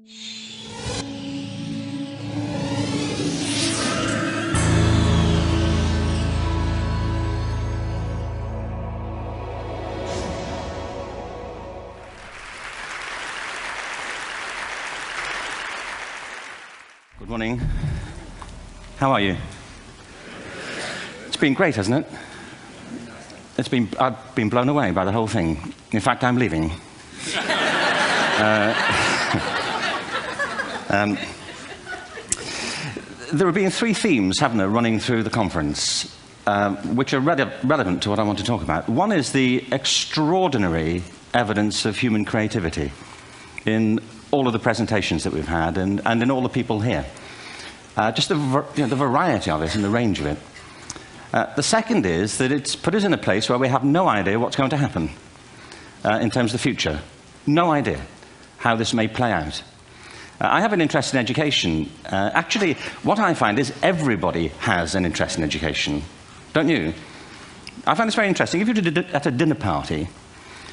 Good morning. How are you? It's been great, hasn't it? I've been blown away by the whole thing. In fact, I'm leaving. There have been three themes, haven't there, running through the conference, which are relevant to what I want to talk about. One is the extraordinary evidence of human creativity in all of the presentations that we've had and in all the people here. Just the variety of it and the range of it. The second is that it's put us in a place where we have no idea what's going to happen in terms of the future. No idea how this may play out. I have an interest in education. Actually, what I find is everybody has an interest in education. Don't you? I find this very interesting. If you're at a dinner party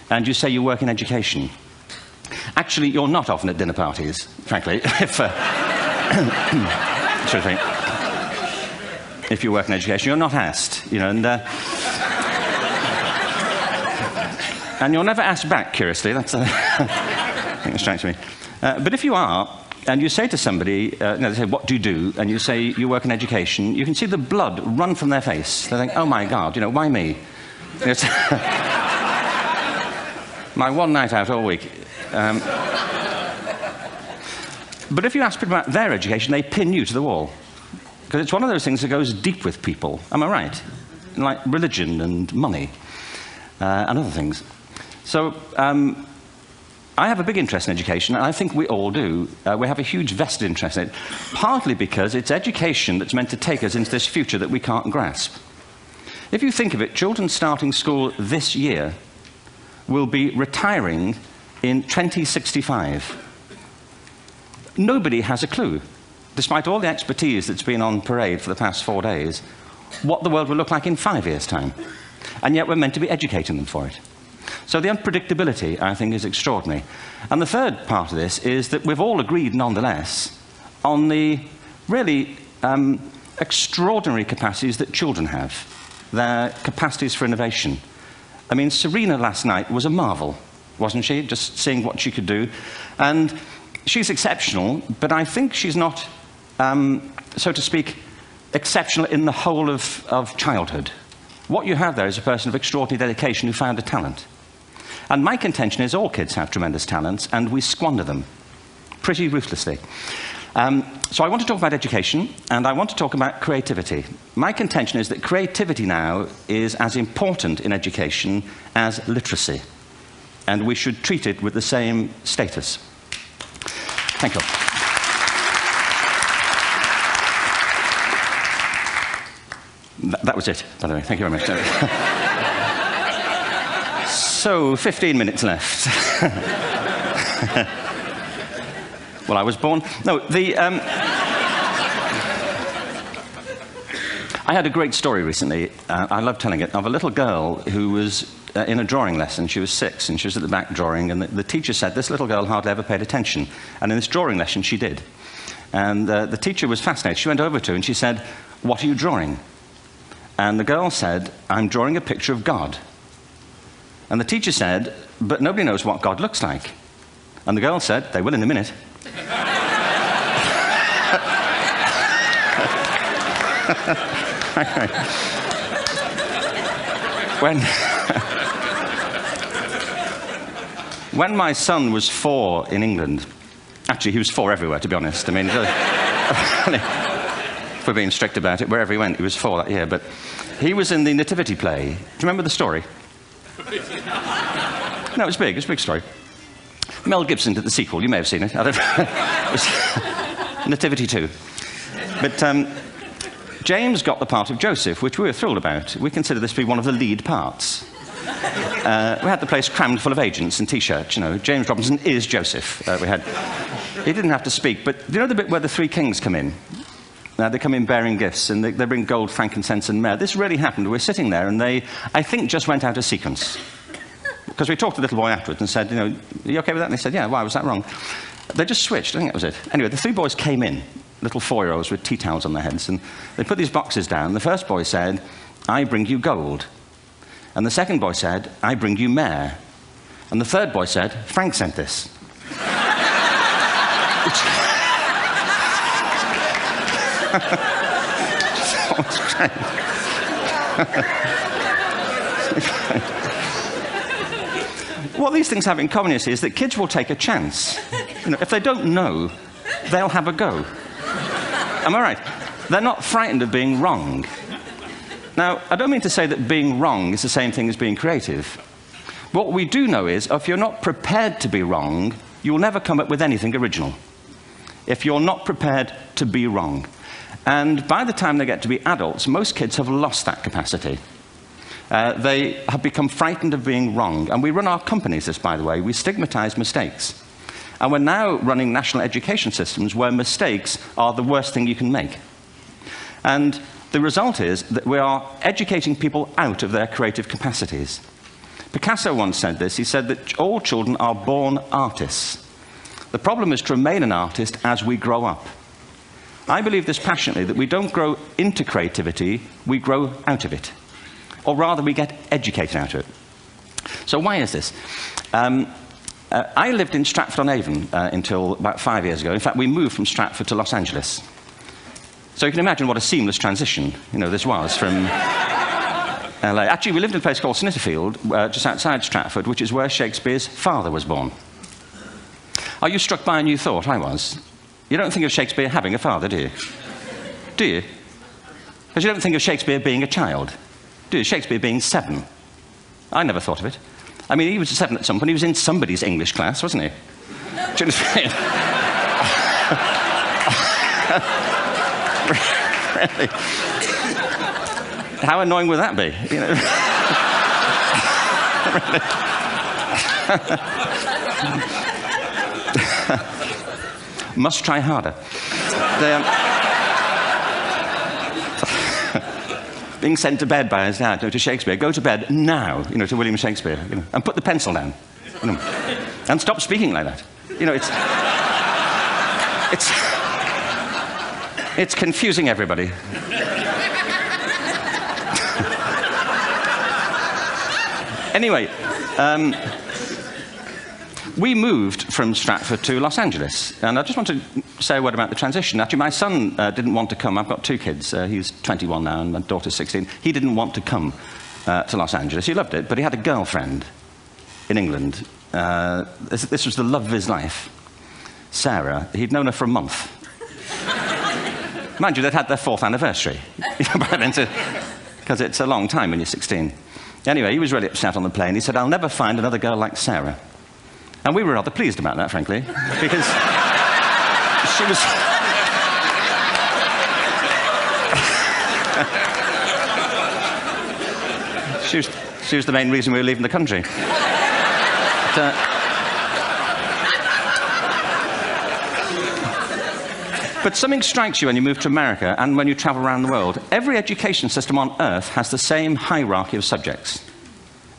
and you say you work in education, actually, you're not often at dinner parties, frankly, if you work in education. You're not asked, you know, and you're never asked back, curiously. That's I think that strikes me. But if you are, and you say to somebody, they say, what do you do? And you say, you work in education, you can see the blood run from their face. They think, oh my God, you know, why me? It's my one night out all week. But if you ask people about their education, they pin you to the wall. Because it's one of those things that goes deep with people. Am I right? Like religion and money and other things. So I have a big interest in education, and I think we all do. We have a huge vested interest in it, partly because it's education that's meant to take us into this future that we can't grasp. If you think of it, children starting school this year will be retiring in 2065. Nobody has a clue, despite all the expertise that's been on parade for the past 4 days, what the world will look like in 5 years' time. And yet we're meant to be educating them for it. So the unpredictability, I think, is extraordinary. And the third part of this is that we've all agreed, nonetheless, on the really extraordinary capacities that children have, their capacities for innovation. I mean, Serena last night was a marvel, wasn't she? Just seeing what she could do. And she's exceptional, but I think she's not, so to speak, exceptional in the whole of childhood. What you have there is a person of extraordinary dedication who found a talent. And my contention is all kids have tremendous talents, and we squander them pretty ruthlessly. So I want to talk about education, and I want to talk about creativity. My contention is that creativity now is as important in education as literacy, and we should treat it with the same status. Thank you. That was it, by the way. Thank you very much. So, 15 minutes left. Well, I was born... No, I had a great story recently, I love telling it, of a little girl who was in a drawing lesson. She was 6, and she was at the back drawing, and the teacher said this little girl hardly ever paid attention. And in this drawing lesson, she did. And the teacher was fascinated. She went over to her and she said, "What are you drawing?" And the girl said, "I'm drawing a picture of God." And the teacher said, "But nobody knows what God looks like." And the girl said, "They will in a minute." When my son was 4 in England, actually he was 4 everywhere, to be honest. I mean, if we're being strict about it, wherever he went, he was 4 that year. But he was in the Nativity play. Do you remember the story? No, it's big. It's a big story. Mel Gibson did the sequel. You may have seen it. I don't know. It was Nativity 2. But James got the part of Joseph, which we were thrilled about. We consider this to be one of the lead parts. We had the place crammed full of agents and T-shirts, you know. James Robinson is Joseph. He didn't have to speak, but do you know the bit where the 3 kings come in? They come in bearing gifts, and they bring gold, frankincense, and myrrh. This really happened. We're sitting there, and they, I think, just went out of sequence. Because we talked to the little boy afterwards and said, you know, are you okay with that? And they said, yeah, why was that wrong? They just switched, I think that was it. Anyway, the 3 boys came in, little 4-year-olds with tea towels on their heads, and they put these boxes down. The first boy said, "I bring you gold." And the second boy said, "I bring you mare." And the third boy said, "Frank sent this." What these things have in common, you see, is that kids will take a chance. You know, if they don't know, they'll have a go. Am I right? They're not frightened of being wrong. Now, I don't mean to say that being wrong is the same thing as being creative. What we do know is, if you're not prepared to be wrong, you'll never come up with anything original. If you're not prepared to be wrong. And by the time they get to be adults, most kids have lost that capacity. They have become frightened of being wrong. And we run our companies this, by the way. We stigmatize mistakes. And we're now running national education systems where mistakes are the worst thing you can make. And the result is that we are educating people out of their creative capacities. Picasso once said this. He said that all children are born artists. The problem is to remain an artist as we grow up. I believe this passionately, that we don't grow into creativity, we grow out of it. Or rather, we get educated out of it. So why is this? I lived in Stratford-on-Avon until about 5 years ago. In fact, we moved from Stratford to Los Angeles. So you can imagine what a seamless transition, you know, this was from LA. Actually, we lived in a place called Snitterfield, just outside Stratford, which is where Shakespeare's father was born. Are you struck by a new thought? I was. You don't think of Shakespeare having a father, do you? Do you? Because you don't think of Shakespeare being a child. Do you? Shakespeare being 7. I never thought of it. I mean, he was 7 at some point. He was in somebody's English class, wasn't he? Do you understand? Really? How annoying would that be? You know? Must try harder. Being sent to bed by his dad, to Shakespeare, go to bed now, you know, to William Shakespeare, you know, and put the pencil down, you know, and stop speaking like that. You know, it's confusing everybody. Anyway, we moved from Stratford to Los Angeles, and I just want to say a word about the transition. Actually, my son didn't want to come. I've got 2 kids. He's 21 now, and my daughter's 16. He didn't want to come to Los Angeles. He loved it, but he had a girlfriend in England. This was the love of his life, Sarah. He'd known her for a month. Mind you, they'd had their 4th anniversary, because it's a long time when you're 16. Anyway, he was really upset on the plane. He said, "I'll never find another girl like Sarah." And we were rather pleased about that, frankly, because she was the main reason we were leaving the country. But something strikes you when you move to America and when you travel around the world. Every education system on Earth has the same hierarchy of subjects.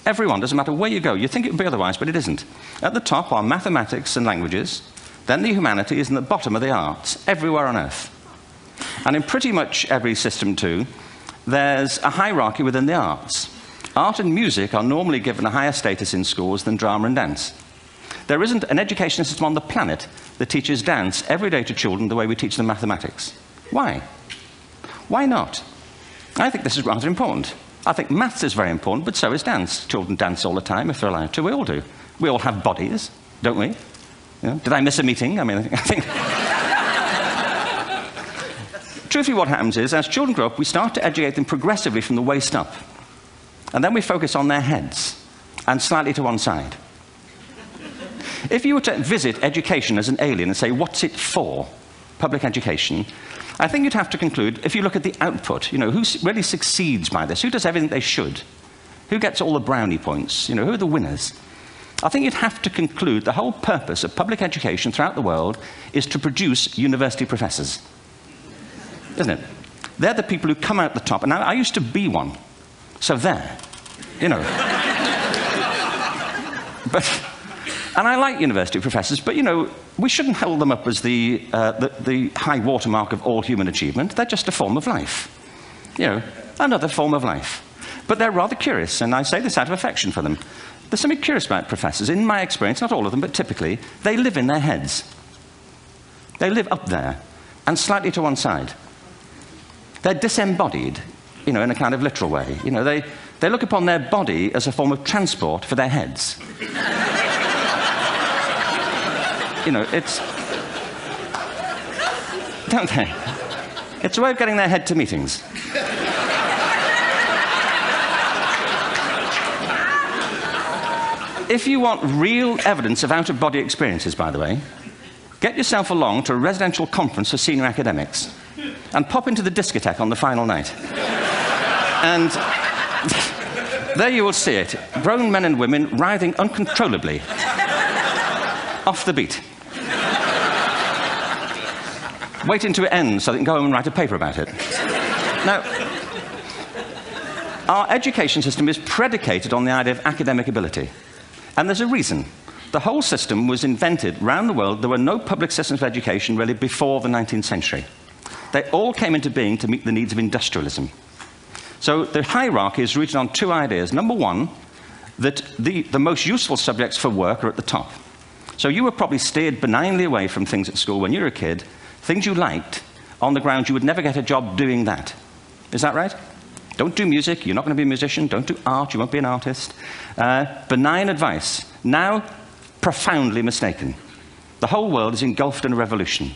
Everyone, doesn't matter where you go. You think it would be otherwise, but it isn't. At the top are mathematics and languages, then the humanities, and at the bottom are the arts, everywhere on Earth. And in pretty much every system, too, there's a hierarchy within the arts. Art and music are normally given a higher status in schools than drama and dance. There isn't an education system on the planet that teaches dance every day to children the way we teach them mathematics. Why? Why not? I think this is rather important. I think maths is very important, but so is dance. Children dance all the time if they're allowed to. We all do. We all have bodies, don't we? You know? Did I miss a meeting? I mean, I think... Truthfully, what happens is, as children grow up, we start to educate them progressively from the waist up. And then we focus on their heads, and slightly to one side. If you were to visit education as an alien and say, what's it for, public education, I think you'd have to conclude, if you look at the output, you know, who really succeeds by this? Who does everything they should? Who gets all the brownie points? You know, who are the winners? I think you'd have to conclude the whole purpose of public education throughout the world is to produce university professors. Isn't it? They're the people who come out the top. And now, I used to be one. So there, you know. And I like university professors, but, you know, we shouldn't hold them up as the high watermark of all human achievement. They're just a form of life. You know, another form of life. But they're rather curious, and I say this out of affection for them. There's something curious about professors. In my experience, not all of them, but typically, they live in their heads. They live up there, and slightly to one side. They're disembodied, you know, in a kind of literal way. You know, they look upon their body as a form of transport for their heads. You know, don't they? It's a way of getting their head to meetings. If you want real evidence of out-of-body experiences, by the way, get yourself along to a residential conference for senior academics and pop into the discotheque on the final night. And there you will see it. Grown men and women writhing uncontrollably off the beat. Waiting to end so they can go home and write a paper about it. Now, our education system is predicated on the idea of academic ability. And there's a reason. The whole system was invented around the world. There were no public systems of education really before the 19th century. They all came into being to meet the needs of industrialism. So the hierarchy is rooted on two ideas. Number one, that the most useful subjects for work are at the top. So you were probably steered benignly away from things at school when you were a kid, things you liked, on the grounds you would never get a job doing that. Is that right? Don't do music, you're not going to be a musician. Don't do art, you won't be an artist. Benign advice. Now, profoundly mistaken. The whole world is engulfed in a revolution.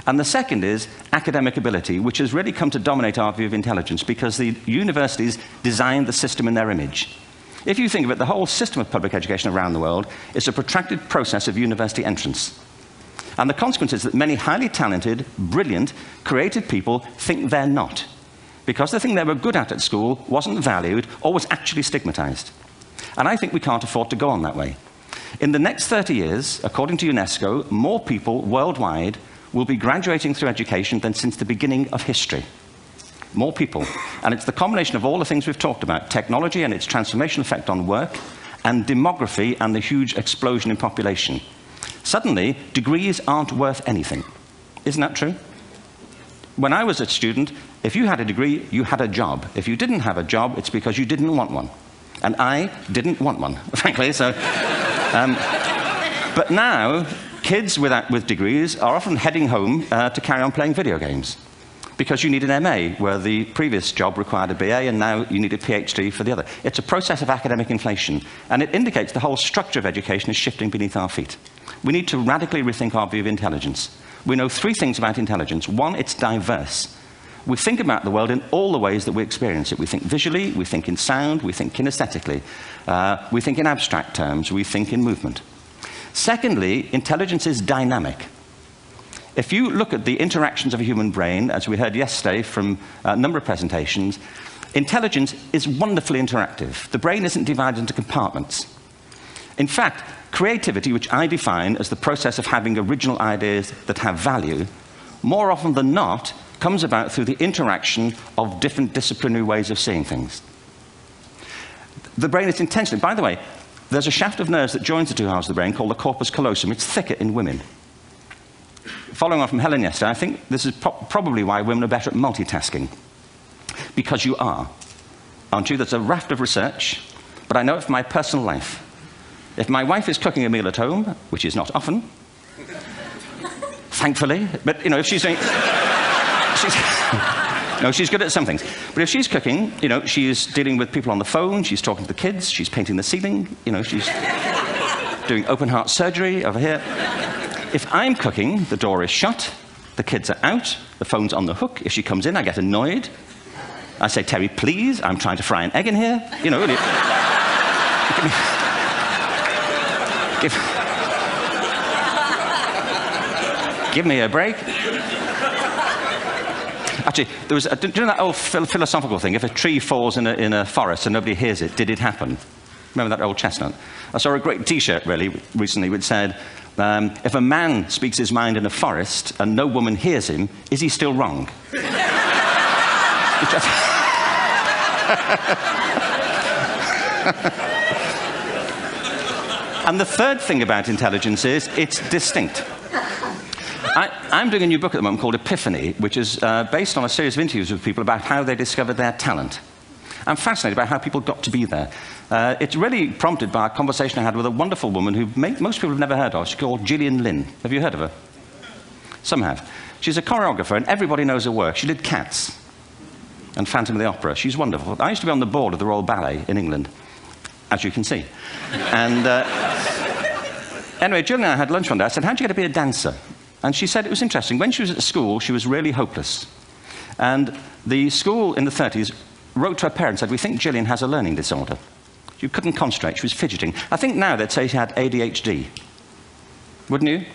And the second is academic ability, which has really come to dominate our view of intelligence because the universities designed the system in their image. If you think of it, the whole system of public education around the world is a protracted process of university entrance. And the consequence is that many highly talented, brilliant, creative people think they're not, because the thing they were good at school wasn't valued or was actually stigmatized. And I think we can't afford to go on that way. In the next 30 years, according to UNESCO, more people worldwide will be graduating through education than since the beginning of history. More people. And it's the combination of all the things we've talked about, technology and its transformational effect on work, and demography and the huge explosion in population. Suddenly, degrees aren't worth anything. Isn't that true? When I was a student, if you had a degree, you had a job. If you didn't have a job, it's because you didn't want one. And I didn't want one, frankly. So, but now, kids with degrees are often heading home to carry on playing video games. Because you need an MA, where the previous job required a BA, and now you need a PhD for the other. It's a process of academic inflation, and it indicates the whole structure of education is shifting beneath our feet. We need to radically rethink our view of intelligence. We know three things about intelligence. One, it's diverse. We think about the world in all the ways that we experience it. We think visually, we think in sound, we think kinesthetically, we think in abstract terms, we think in movement. Secondly, intelligence is dynamic. If you look at the interactions of a human brain, as we heard yesterday from a number of presentations, intelligence is wonderfully interactive. The brain isn't divided into compartments. In fact, creativity, which I define as the process of having original ideas that have value, more often than not, comes about through the interaction of different disciplinary ways of seeing things. The brain is intentionally, by the way, there's a shaft of nerves that joins the two halves of the brain called the corpus callosum. It's thicker in women. Following on from Helen yesterday, I think this is probably why women are better at multitasking. Because you are, aren't you? There's a raft of research, but I know it from my personal life. If my wife is cooking a meal at home, which is not often, thankfully, but, you know, if she's doing... no, she's good at some things. But if she's cooking, you know, she's dealing with people on the phone, she's talking to the kids, she's painting the ceiling, you know, she's doing open heart surgery over here. If I'm cooking, the door is shut, the kids are out, the phone's on the hook. If she comes in, I get annoyed. I say, Terry, please, I'm trying to fry an egg in here. You know, really. Give me a break. Actually, there was, do you know that old philosophical thing? If a tree falls in a forest and nobody hears it, did it happen? Remember that old chestnut? I saw a great T-shirt, really, recently, which said, if a man speaks his mind in a forest and no woman hears him, is he still wrong? And the third thing about intelligence is it's distinct. I'm doing a new book at the moment called Epiphany, which is based on a series of interviews with people about how they discovered their talent. I'm fascinated by how people got to be there. It's really prompted by a conversation I had with a wonderful woman who most people have never heard of. She's called Gillian Lynn. Have you heard of her? Some have. She's a choreographer, and everybody knows her work. She did Cats and Phantom of the Opera. She's wonderful. I used to be on the board of the Royal Ballet in England, as you can see. And anyway, Gillian and I had lunch one day. I said, how'd you get to be a dancer? And she said it was interesting. When she was at school, she was really hopeless. And the school in the 30s wrote to her parents and said, we think Gillian has a learning disorder. She couldn't concentrate. She was fidgeting. I think now they'd say she had ADHD. Wouldn't you?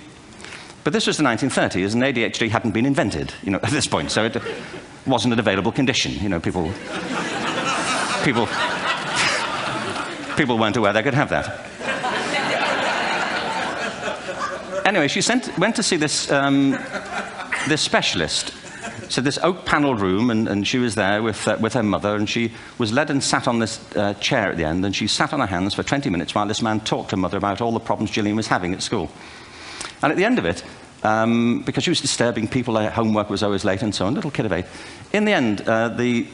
But this was the 1930s, and ADHD hadn't been invented, you know, at this point. So it wasn't an available condition. You know, people weren't aware they could have that. Anyway, she went to see this, this specialist. So this oak-panelled room, and she was there with her mother, and she was led and sat on this chair at the end, and she sat on her hands for 20 minutes while this man talked to her mother about all the problems Gillian was having at school. And at the end of it, because she was disturbing people, her homework was always late and so on, little kid of 8, in the end, the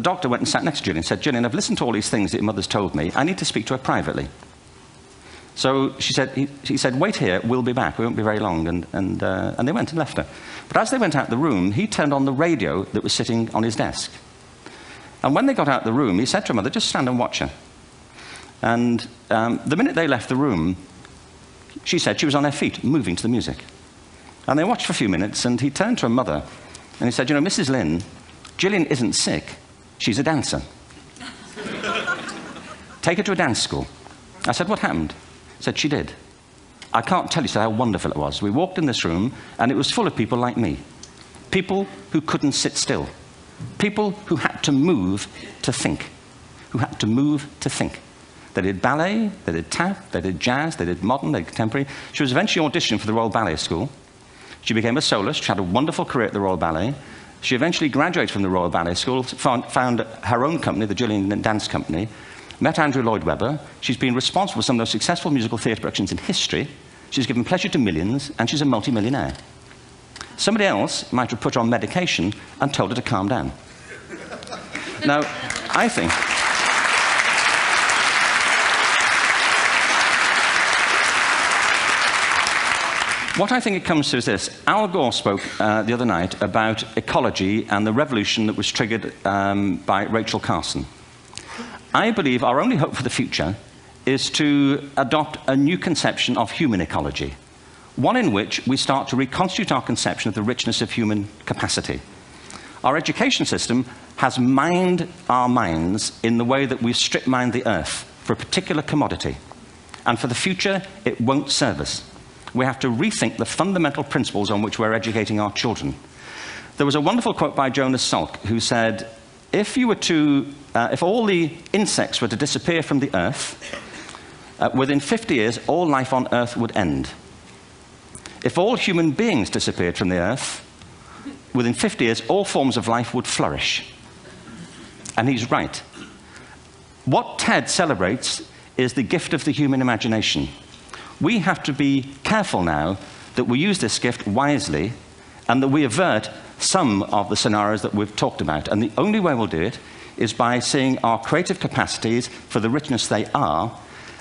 doctor went and sat next to Gillian and said, Gillian, I've listened to all these things that your mother's told me. I need to speak to her privately. So he said, wait here, we'll be back. We won't be very long. And they went and left her. But as they went out the room, he turned on the radio that was sitting on his desk. And when they got out the room, he said to her mother, just stand and watch her. And the minute they left the room, she said she was on her feet, moving to the music. And they watched for a few minutes, and he turned to her mother, and he said, you know, Mrs. Lynn, Gillian isn't sick. She's a dancer. Take her to a dance school. I said, what happened? He said, she did. I can't tell you how wonderful it was. We walked in this room, and it was full of people like me. People who couldn't sit still. People who had to move to think. Who had to move to think. They did ballet, they did tap, they did jazz, they did modern, they did contemporary. She was eventually auditioned for the Royal Ballet School. She became a soloist. She had a wonderful career at the Royal Ballet. She eventually graduated from the Royal Ballet School, found her own company, the Gillian Dance Company, met Andrew Lloyd Webber. She's been responsible for some of the most successful musical theatre productions in history. She's given pleasure to millions, and she's a multi-millionaire. Somebody else might have put her on medication and told her to calm down. Now, I think... What I think it comes to is this. Al Gore spoke the other night about ecology and the revolution that was triggered by Rachel Carson. I believe our only hope for the future is to adopt a new conception of human ecology, one in which we start to reconstitute our conception of the richness of human capacity. Our education system has mined our minds in the way that we've strip-mined the earth for a particular commodity, and for the future, it won't serve us. We have to rethink the fundamental principles on which we're educating our children. There was a wonderful quote by Jonas Salk, who said, if all the insects were to disappear from the earth, within 50 years, all life on earth would end. If all human beings disappeared from the earth, within 50 years, all forms of life would flourish. And he's right. What TED celebrates is the gift of the human imagination. We have to be careful now that we use this gift wisely and that we avert some of the scenarios that we've talked about. And the only way we'll do it is by seeing our creative capacities for the richness they are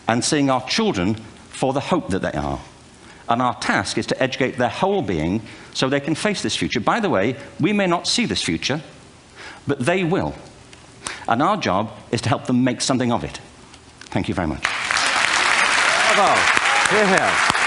and seeing our children for the hope that they are. And our task is to educate their whole being so they can face this future. By the way, we may not see this future, but they will. And our job is to help them make something of it. Thank you very much. Bravo. Here, here.